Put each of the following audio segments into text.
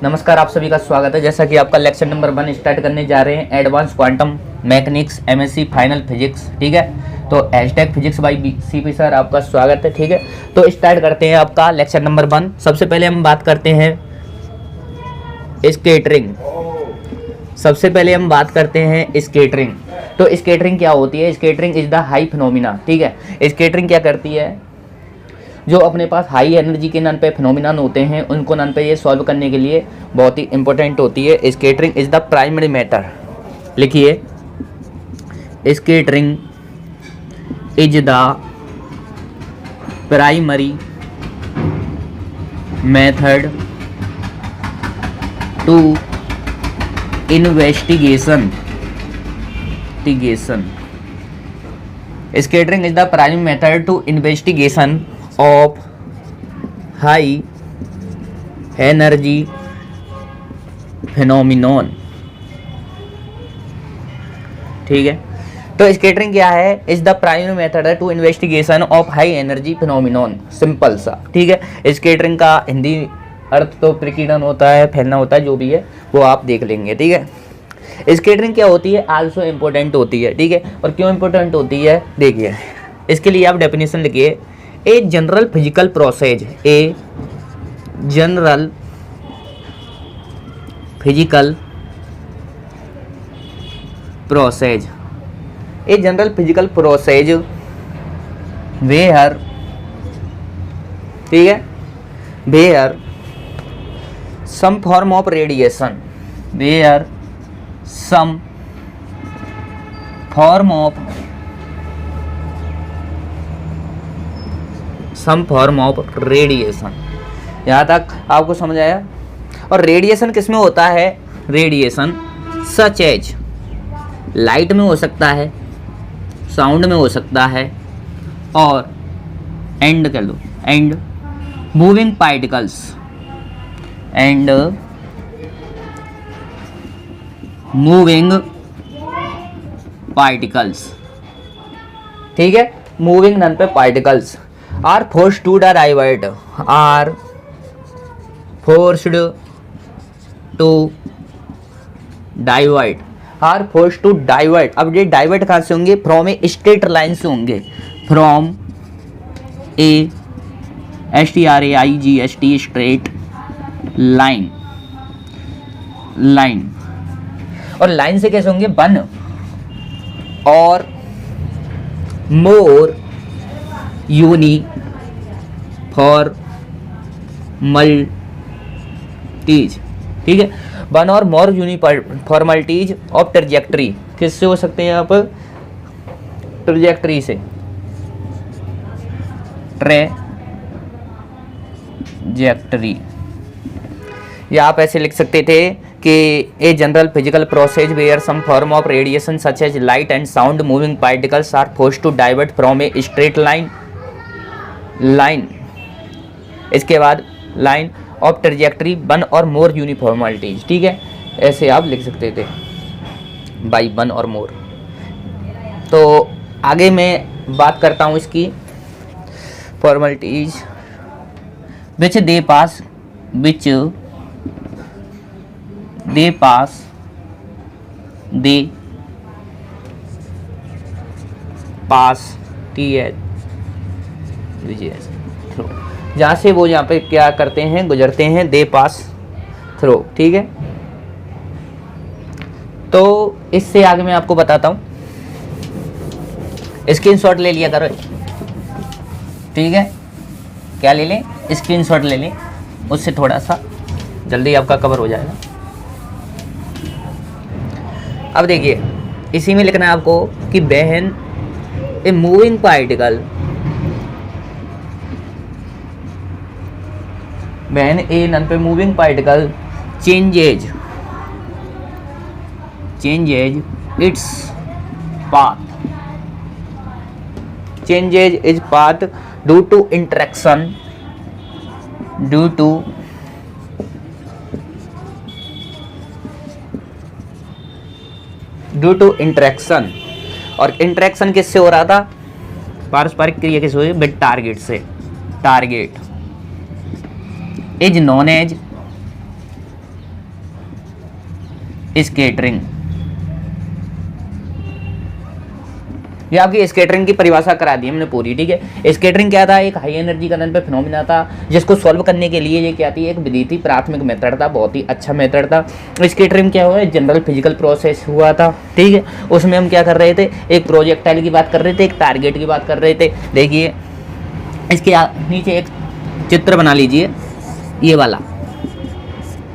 नमस्कार, आप सभी का स्वागत है। जैसा कि आपका लेक्चर नंबर 1 स्टार्ट करने जा रहे हैं, advance quantum mechanics MSc final physics. ठीक है, तो hashtag physics by CP sir आपका स्वागत है। ठीक है, तो स्टार्ट करते हैं आपका लेक्चर नंबर 1। सबसे पहले हम बात करते हैं स्कैटरिंग। तो स्कैटरिंग क्या होती है? Scattering is the high phenomena. ठीक है, स्कैटरिंग क्या करती है? जो अपने पास हाई एनर्जी के नन पे फिनोमिनन होते हैं, उनको नन पे ये सॉल्व करने के लिए बहुत ही इंपॉर्टेंट होती है। Scattering is the primary matter. लिखिए, scattering is the primary method to investigation. Scattering is the primary method to investigation of high energy phenomenon। ठीक है, तो स्कैटरिंग क्या है? Is the primary method to investigation of high energy phenomenon. Simple सा। ठीक है, scattering का हिंदी अर्थ तो प्रकीर्णन होता है, फैलना होता है, जो भी है वो आप देख लेंगे। ठीक है, स्कैटरिंग क्या होती है? आल्सो इम्पोर्टेंट होती है। ठीक है, और क्यों इम्पोर्टेंट होती है देखिए, इसके लिए आप डेफिनेशन लिखिए, a general physical process. A general physical process. A general physical process where, ठीक है, where some form of radiation, where some form of radiation. यहाँ तक आपको समझ आया? और रेडिएशन किस में होता है? रेडिएशन सच एज, लाइट में हो सकता है, साउंड में हो सकता है, और एंड कर लो, and moving particles, and moving particles. ठीक है, मूविंग नन पे particles are forced to divert, are forced to divert। अब ये डाइवर्ट कहाँ से होंगे? फ्रॉम ए स्ट्रेट लाइन से होंगे, from A STRAIGST straight line. और लाइन से कैसे होंगे? वन और मोर यूनिफॉर्मलिटीज। ठीक है, वन और मोर यूनिफॉर्मलिटीज ऑफ ट्रैजेक्टरी। किससे हो सकते हैं यहाँ पर? ट्रैजेक्टरी से। ट्रैजेक्टरी, या आप ऐसे लिख सकते थे कि a general physical process where some form of radiation such as light and sound moving particles are forced to divert from a straight line. इसके बाद लाइन ऑफ ट्रैजेक्टरी वन और मोर यूनिफॉर्मलिटीज। ठीक है, ऐसे आप लिख सकते थे, बाई वन और मोर। तो आगे मैं बात करता हूँ इसकी formalities which they pass through, जहाँ से वो यहाँ पे क्या करते हैं? गुजरते हैं, दे पास थ्रू। ठीक है, तो इससे आगे मैं आपको बताता हूँ। स्क्रीनशॉट ले लिया करो। ठीक है, क्या ले लें? स्क्रीनशॉट ले लें, उससे थोड़ा सा जल्दी आपका कवर हो जाएगा। अब देखिए, इसी में लिखना है आपको कि बहन a moving particle, when a non-moving particle changes its path due to interaction और इंटरेक्शन किससे हो रहा था? पारस्परिक क्रिया किससे हुई? विद टारगेट से। Target is known as scattering. ये आपकी स्कैटरिंग की परिभाषा करा दी हमने पूरी, ठीक है। स्कैटरिंग क्या था, एक हाई एनर्जी करंट पे फिनोमिना था जिसको सॉल्व करने के लिए ये क्या थी, एक विधि थी, प्राथमिक मेथड था, बहुत ही अच्छा मेथड था। स्कैटरिंग क्या हुआ, जनरल फिजिकल प्रोसेस हुआ था, ठीक है। उसमें हम क्या कर रहे थे, एक प्रोजेक्टाइल की बात कर रहे थे, एक टारगेट की बात कर रहे थे। देखिए इसके नीचे एक चित्र बना लीजिए, ये वाला,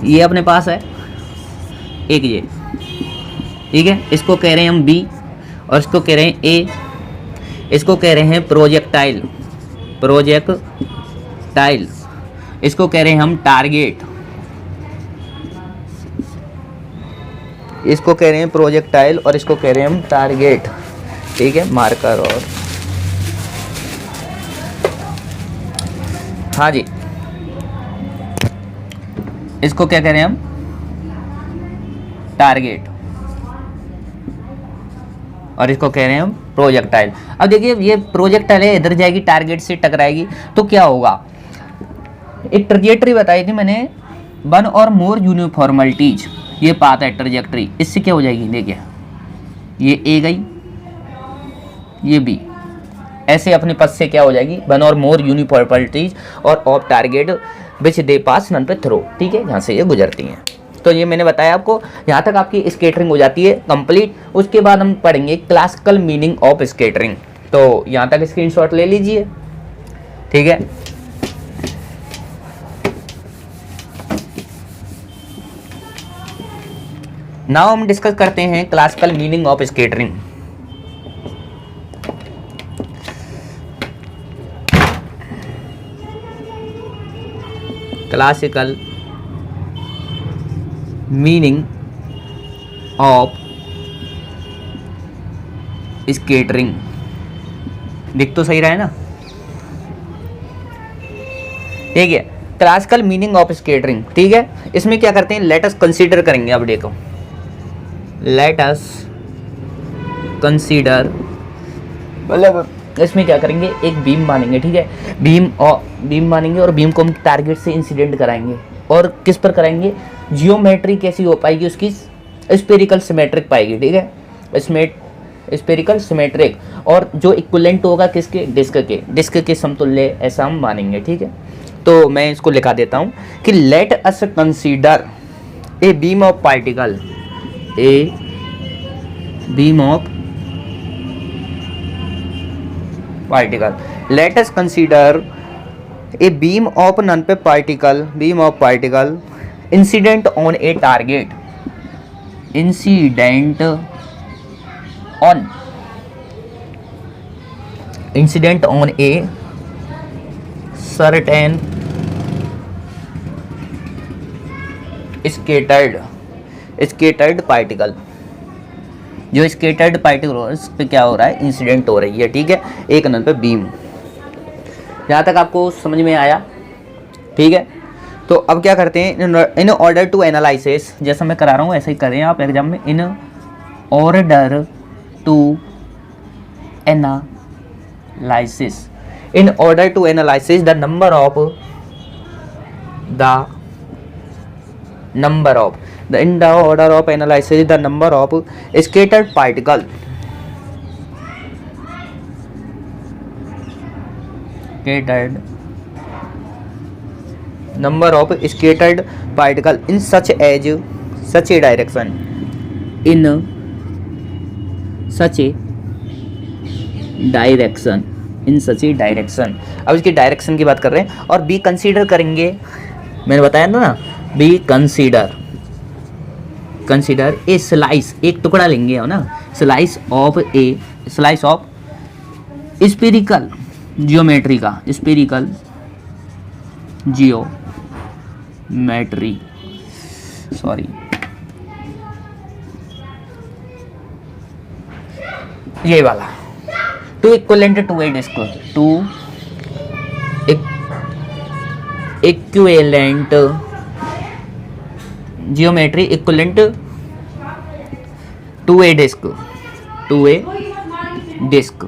ये अपने पास है एक ये, ठीक है। इसको कह रहे हैं हम बी और इसको कह रहे हैं ए, इसको कह रहे हैं प्रोजेक्टाइल, प्रोजेक्टाइल, इसको कह रहे हैं हम टारगेट, इसको कह रहे हैं प्रोजेक्टाइल और इसको कह रहे हैं हम टारगेट, ठीक है। मार्कर और हाँ जी, इसको क्या कह रहे हैं हम, टारगेट, और इसको कह रहे हैं हम प्रोजेक्टाइल। अब देखिए ये प्रोजेक्टाइल है, इधर जाएगी टारगेट से टकराएगी तो क्या होगा, एक ट्रजेक्टरी बताई थी मैंने, वन और मोर यूनिफॉर्मलिटीज, ये पाथ है ट्रजेक्टरी, इससे क्या हो जाएगी, देखिए ये ए गई, ये बी, ऐसे अपने पथ से क्या हो जाएगी, वन और मोर यूनिफॉर्मलिटीज और of target which they pass none पे थ्रो, ठीक है, यहाँ से ये गुजरती हैं। तो ये मैंने बताया आपको, यहाँ तक आपकी स्केटरिंग हो जाती है कंप्लीट। उसके बाद हम पढ़ेंगे क्लासिकल मीनिंग ऑफ स्केटरिंग। तो यहाँ तक स्क्रीनशॉट ले लीजिए, ठीक है। नाउ हम डिस्कस करते हैं classical meaning of scattering. Classical meaning of scattering, दिख तो सही रहा है ना, ठीक है। क्लासिकल मीनिंग ऑफ स्केटरिंग, ठीक है। इसमें क्या करते हैं, लेट अस कंसीडर करेंगे। अब देखो, लेट अस कंसीडर, मतलब इसमें क्या करेंगे, एक बीम मानेंगे, ठीक है। बीम मानेंगे और बीम को हम टारगेट से इंसिडेंट कराएंगे, और किस पर कराएंगे, जियोमेट्री कैसी हो पाएगी उसकी, स्पेरिकल सिमेट्रिक पाएगी, ठीक है, स्पेरिकल सिमेट्रिक, और जो इक्विवेलेंट होगा किसके, डिस्क के समतुल्य, ऐसा हम मानेंगे, ठीक है। तो मैं इसको लिखा देता हूँ कि let us consider a beam of particle, a beam of particle, let us consider a beam of नन पे particle, beam of particle incident on a target, incident on a certain scattered particle, जो scattered particle इस पे क्या हो रहा है, incident हो रही है, ठीक है, एक नन पे बीम। यहाँ तक आपको समझ में आया, ठीक है। तो अब क्या करते हैं, इन ऑर्डर टू एनालिसिस, जैसा मैं करा रहा हूँ ऐसा ही करें आप एग्जाम में, in order to analysis, in order to analysis the number of in the order of analysis the number of scattered particle, number of scattered particle in such a direction, in such a direction। अब इसकी direction की बात कर रहे हैं, और B consider करेंगे, मैंने बताया ना, बी कंसीडर ए स्लाइस, एक टुकड़ा लेंगे हो ना, स्लाइस ऑफ स्पेरिकल जियोमेट्री का, स्पेरिकल जियोमेट्री, सॉरी, ये वाला, to equivalent to a disc, to equivalent geometry equivalent to a disc,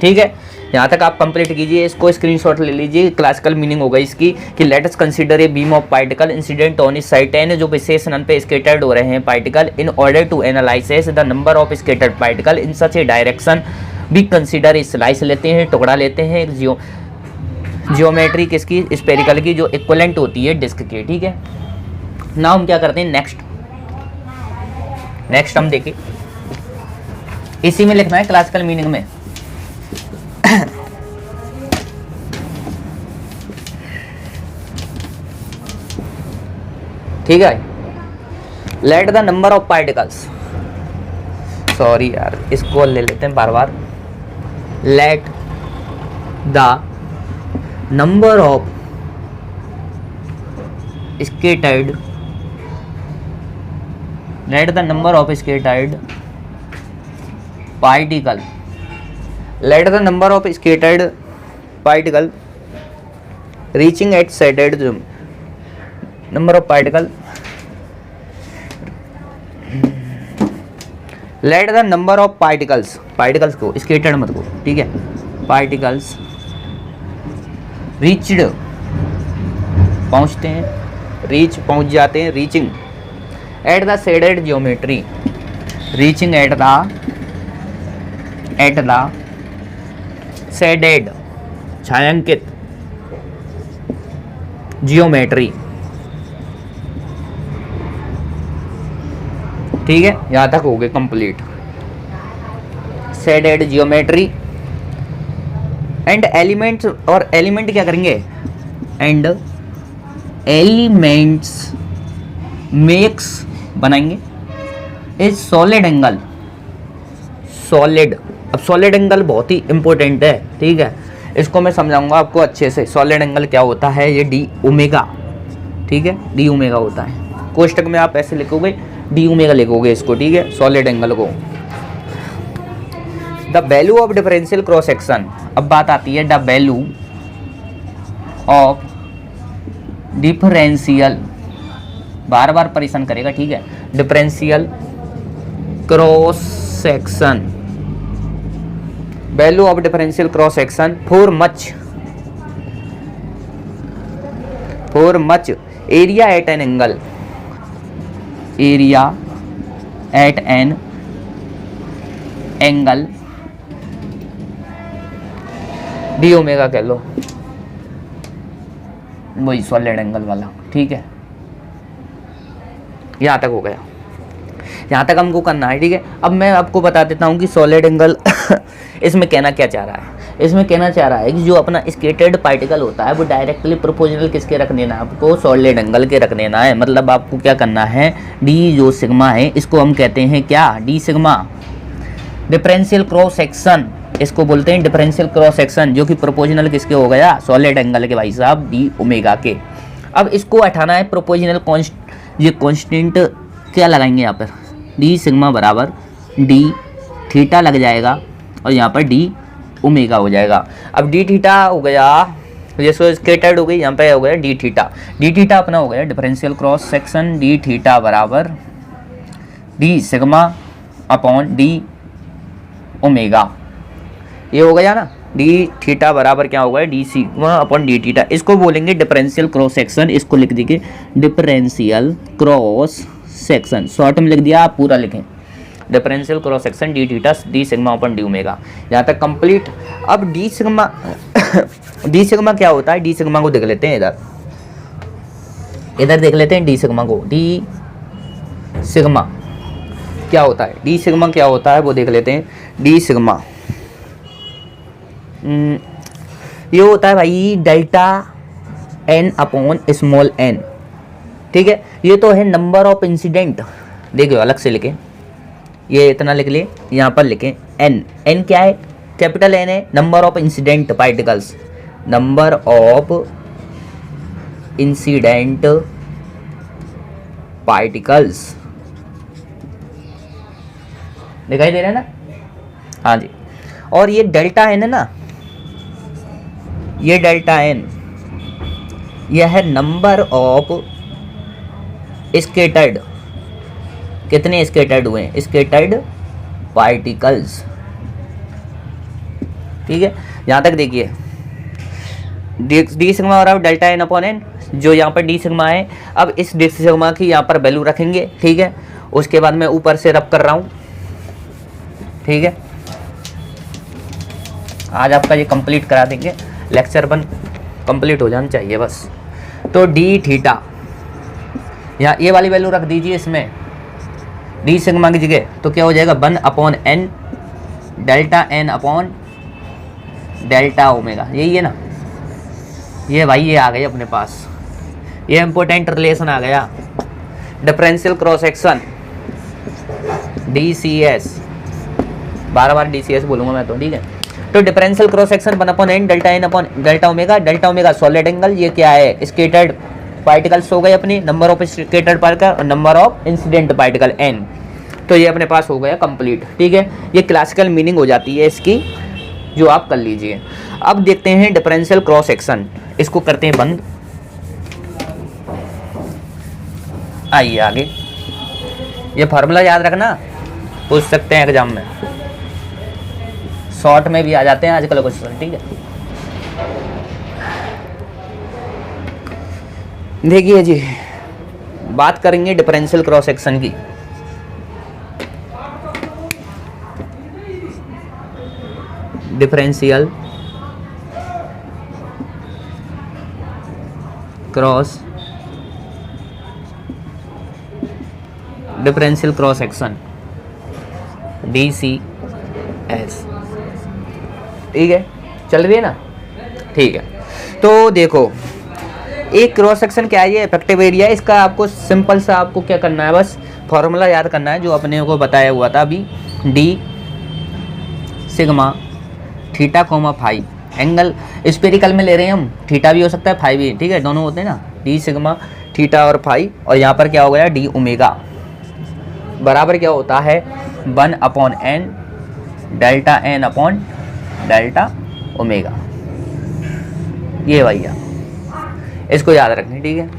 ठीक है। यहाँ तक आप कंप्लीट कीजिए, इसको स्क्रीनशॉट ले लीजिए। क्लासिकल मीनिंग होगा इसकी कि let us consider a beam of particle incident on इस साइड 10 जो विशेष नन पे स्केटर्ड हो रहे हैं particle. In order to analysis the number of scattered particle in such a direction भी कंसीडर ए स्लाइस लेते हैं, टुकड़ा लेते हैं एक जियोमेट्री किसकी, स्पेरिकल की, जो इक्वलेंट होती है डिस्क के। ठीक है, नाउ हम क्या करते हैं, नेक्स्ट हम देखिए, इसी में लिखना है क्लासिकल मीनिंग में। ठीक है, let the number of particles, sorry यार इसको ले लेते हैं बार बार, let the number of scattered, let the number of scattered particle, let the number of scattered particle reaching at said number of particle, let the number of particles को scattered मत को, ठीक है, particles reached पहुंचते हैं, reach पहुंच जाते हैं, reaching at the shaded geometry, reaching at the shaded छायांकित जियोमेट्री। ठीक है, यहां तक हो गए complete. Shaded geometry and elements, और एलिमेंट क्या करेंगे, एंड एलिमेंट्स मेक्स बनाएंगे इज सॉलिड एंगल, सॉलिड। अब सॉलिड एंगल बहुत ही इंपॉर्टेंट है, ठीक है, इसको मैं समझाऊंगा आपको अच्छे से। सॉलिड एंगल क्या होता है, ये डी ओमेगा, ठीक है, डी ओमेगा होता है। कोष्टक में आप ऐसे लिखोगे, डी ओमेगा लिखोगे इसको, ठीक है, सॉलिड एंगल को। The value of differential cross section, अब बात आती है द वैल्यू ऑफ डिफरेंशियल, बार बार परेशान करेगा, ठीक है, differential cross section, value of differential cross section for much area at an angle, area at an angle D omega कह लो, वही सॉलिड एंगल वाला। ठीक है, यहाँ तक हो गया, यहाँ तक हमको करना है, ठीक है। अब मैं आपको बता देता हूँ कि सॉलिड एंगल इसमें कहना क्या चाह रहा है, इसमें कहना चाह रहा है कि जो अपना स्केटर्ड पार्टिकल होता है वो डायरेक्टली प्रोपोर्शनल किसके रख देना है, आपको सॉलिड एंगल के रख देना है। मतलब आपको क्या करना है, डी जो सिग्मा है इसको हम कहते हैं क्या, D sigma, differential cross section इसको बोलते हैं, डिफरेंशियल क्रॉस सेक्शन, जो कि प्रोपोर्शनल किसके हो गया, सॉलिड एंगल के भाई साहब, डी ओमेगा के। अब इसको हटाना है, प्रोपोर्शनल ये कॉन्स्टेंट क्या लगाएंगे यहाँ पर, डी सिग्मा बराबर डी थीटा लग जाएगा और यहाँ पर डी ओमेगा हो जाएगा। अब डी थीटा हो गया, जैसे स्केटर्ड हो गई, यहाँ पे हो गया डी थीटा, डी थीटा अपना हो गया differential cross section, D theta बराबर D sigma upon D omega, ये हो गया ना, डी थीटा बराबर क्या होगा, D sigma upon D theta. इसको बोलेंगे डिफरेंशियल क्रॉस सेक्शन, इसको लिख दीजिए डिफरेंशियल क्रॉस सेक्शन, शॉर्ट में लिख दिया, आप पूरा लिखें, differential cross section D theta D sigma upon D omega, यहाँ तक कंप्लीट। अब डी सिग्मा डी सिग्मा क्या होता है, डी सिग्मा को देख लेते हैं, इधर देख लेते हैं डी सिग्मा को, डी सिग्मा क्या होता है, डी सिग्मा क्या होता है वो देख लेते हैं। डी सिग्मा ये होता है भाई delta n upon small n, ठीक है, ये तो है नंबर ऑफ इंसिडेंट, देखियो अलग से लिखें, ये इतना लिख ले, यहाँ पर लिखें एन, एन क्या है, कैपिटल एन है, number of incident particles, number of incident particles, दिखाई दे रहा है ना, हाँ जी। और ये डेल्टा एन है ना, ये डेल्टा एन, यह है नंबर ऑफ स्केटर्ड, कितने स्केटर्ड हुए, स्केटर्ड पार्टिकल्स, ठीक है, यहाँ तक देखिए डी सिग्मा और डेल्टा एन अपॉन एन, जो यहाँ पर डी सिग्मा है। अब इस डी सिग्मा की यहाँ पर वैल्यू रखेंगे, ठीक है। उसके बाद मैं ऊपर से रब कर रहा हूँ, ठीक है। आज आपका ये कंप्लीट करा देंगे, लेक्चर 1 कंप्लीट हो जाना चाहिए बस। तो डी थीटा, यहाँ ये वाली वैल्यू रख दीजिए इसमें डी सिग्मा की जगह, तो क्या हो जाएगा 1 upon n delta n upon delta omega, यही है ना। ये भाई ये आ गई अपने पास, ये इम्पोर्टेंट रिलेशन आ गया, डिफरेंशियल क्रॉस सेक्शन DCS, बार DCS बोलूँगा मैं तो, ठीक है। तो differential cross section 1 upon n upon delta omega solid angle, ये क्या है स्केटर्ड पार्टिकल्स हो गए अपनी, नंबर ऑफ स्केटर्ड पार्टिकल और number of incident particle n। तो ये अपने पास हो गया कंप्लीट, ठीक है। ये क्लासिकल मीनिंग हो जाती है इसकी, जो आप कर लीजिए। अब देखते हैं डिफरेंशियल क्रॉस सेक्शन, इसको करते हैं बंद। आइए आगे, ये फार्मूला याद रखना, पूछ सकते हैं एग्जाम में, शॉर्ट में भी आ जाते हैं आजकल क्वेश्चन, ठीक है। देखिए जी, बात करेंगे डिफरेंशियल क्रॉस सेक्शन की। डिफरेंशियल क्रॉस सेक्शन DCS, ठीक है, चल रही है ना, ठीक है। तो देखो एक क्रॉस सेक्शन क्या है, ये इफेक्टिव एरिया है। इसका आपको सिंपल सा आपको क्या करना है, बस फॉर्मूला याद करना है जो अपने को बताया हुआ था अभी, d sigma theta comma phi, angle spherical में ले रहे हैं हम, थीटा भी हो सकता है फाई भी, ठीक है, दोनों होते हैं ना, डी सिग्मा थीटा और फाई। और यहाँ पर क्या हो गया डी ओमेगा बराबर क्या होता है 1 upon n delta n upon delta omega, ये भैया इसको याद रखनी, ठीक है।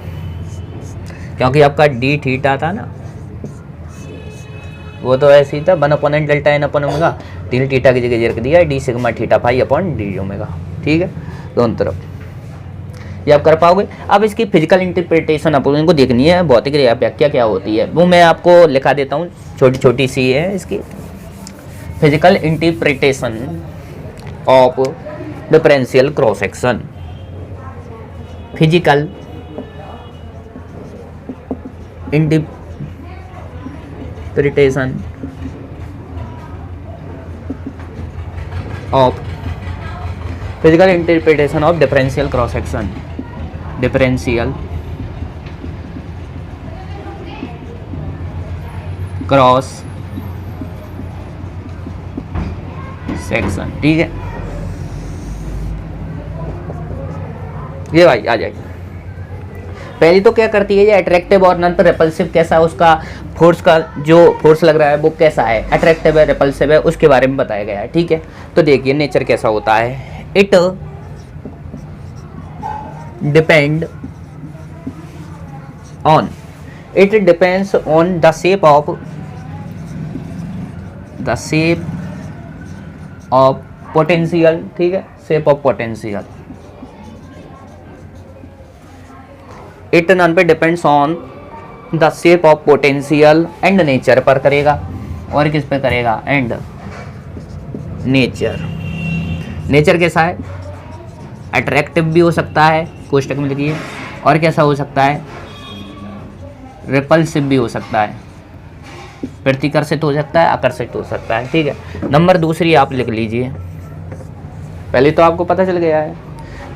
क्योंकि आपका डी थीटा था ना, वो तो ऐसे ही था 1 upon n delta n upon omega, d theta की जगह रख दिया d sigma theta phi upon D omega, ठीक है, दोनों तरफ। ये आप कर पाओगे। अब इसकी फिजिकल इंटरप्रिटेशन आप इनको देखनी है, भौतिक व्याख्या क्या होती है वो मैं आपको लिखा देता हूँ, छोटी छोटी सी है इसकी। Physical interpretation of differential cross section, physical interpretation of differential cross section, differential cross section, ठीक है। ये भाई आ जाएगी। पहली तो क्या करती है ये अट्रैक्टिव और नॉन रिपल्सिव, कैसा उसका फोर्स का जो फोर्स लग रहा है वो कैसा है, अट्रैक्टिव है रिपल्सिव है, उसके बारे में बताया गया है, ठीक है। तो देखिए नेचर कैसा होता है, it depends on the shape of potential, ठीक है, शेप ऑफ पोटेंशियल। इट नॉन पे depends on the shape of potential and nature पर करेगा, और किस पे करेगा, एंड नेचर। नेचर कैसा है, अट्रैक्टिव भी हो सकता है, कोष्टक में लिखिए, और कैसा हो सकता है, रिपल्सिव भी हो सकता है, प्रतिकर्षित हो सकता है, आकर्षित हो सकता है, ठीक है। नंबर दूसरी आप लिख लीजिए, पहले तो आपको पता चल गया है।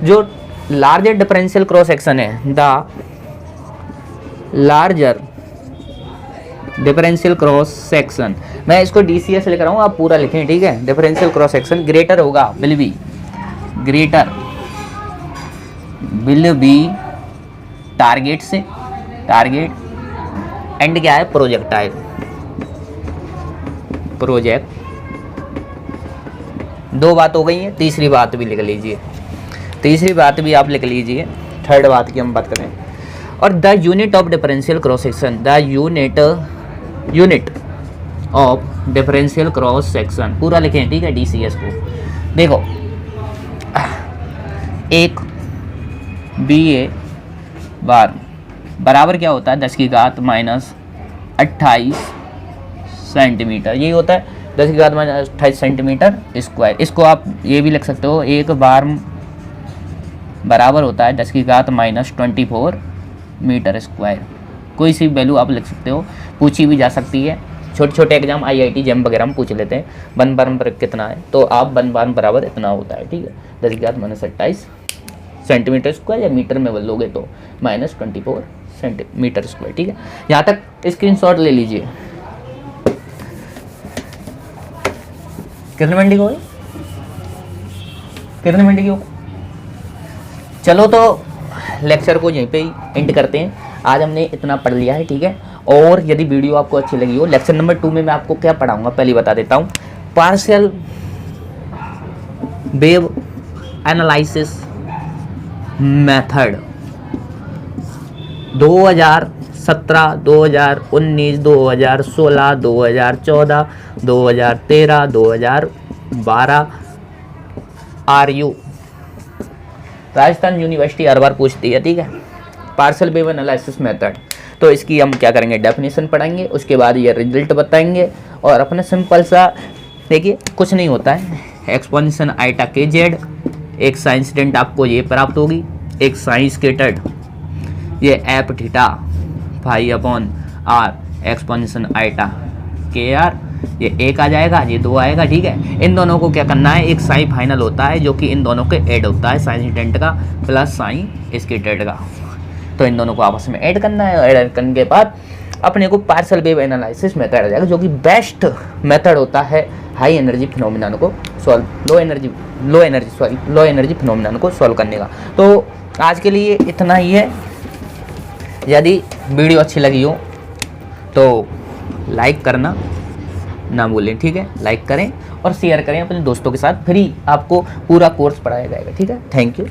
जो लार्जर डिफरेंशियल क्रॉस सेक्शन है, the larger differential cross section, मैं इसको DCS लिख रहा हूँ, आप पूरा लिखें, ठीक है। डिफरेंशियल क्रॉस सेक्शन ग्रेटर होगा, विल बी टारगेट से, टारगेट एंड क्या है, प्रोजेक्टाइल, प्रोजेक्ट। दो बात हो गई है, तीसरी बात भी लिख लीजिए, तीसरी बात भी आप लिख लीजिए, थर्ड बात की हम बात करें। और the unit of differential cross section, the unit of differential cross section पूरा लिखें, ठीक है, DCS को। देखो 1 BA बार बराबर क्या होता है 10 की घात माइनस 28 सेंटीमीटर। यही होता है 10 की घात माइनस 28 सेंटीमीटर स्क्वायर। इसको आप ये भी लिख सकते हो, एक बार बराबर होता है 10 की घात माइनस 24 मीटर स्क्वायर। कोई सी वैल्यू आप लिख सकते हो, पूछी भी जा सकती है। छोटे छोटे एग्जाम IIT जेम वगैरह में पूछ लेते हैं 1 बार पर कितना है, तो आप 1 बार बराबर इतना होता है, ठीक है। 10 की घात माइनस 28 सेंटीमीटर स्क्वायर, या मीटर में बोलोगे तो माइनस 24 सेंटीमीटर स्क्वायर, ठीक है। यहाँ तक स्क्रीनशॉट ले लीजिए। कितने मिनट की हो गई, कितने मिनट की हो गई? चलो तो लेक्चर को यहीं पे ही एंड करते हैं। आज हमने इतना पढ़ लिया है, ठीक है। और यदि वीडियो आपको अच्छी लगी हो, लेक्चर नंबर 2 में मैं आपको क्या पढ़ाऊंगा पहले बता देता हूँ। Partial wave analysis method 2017, 2019, 2016, 2014, 2013, 2012 RU Rajasthan university हर बार पूछती है, ठीक है। पार्शियल वेव एनालिसिस मेथड, तो इसकी हम क्या करेंगे, डेफिनेशन पढ़ाएंगे, उसके बाद ये रिजल्ट बताएंगे। और अपने सिंपल सा देखिए, कुछ नहीं होता है, एक्सपोनेंशियल आइटा के जेड, एक साइन इंसिडेंट आपको ये प्राप्त होगी, एक साइन स्केटर्ड ये f theta pi upon r exponential eta k r, ये 1 आ जाएगा, ये 2 आएगा, ठीक है। इन दोनों को क्या करना है, एक साइन फाइनल होता है जो कि इन दोनों के ऐड होता है, साइन इंसिडेंट का प्लस साइन स्केटर्ड का। तो इन दोनों को आपस में ऐड करना है, ऐड करने के बाद अपने को पार्शियल वेव एनालिसिस मेथड आ जाएगा, जो कि बेस्ट मेथड होता है हाई एनर्जी फिनोमिना को सॉल्व, लो एनर्जी फिनोमिना को सॉल्व करने का। तो आज के लिए इतना ही है। यदि वीडियो अच्छी लगी हो तो लाइक करना ना भूलें, ठीक है। लाइक करें और शेयर करें अपने दोस्तों के साथ। फ्री आपको पूरा कोर्स पढ़ाया जाएगा, ठीक है। Thank you.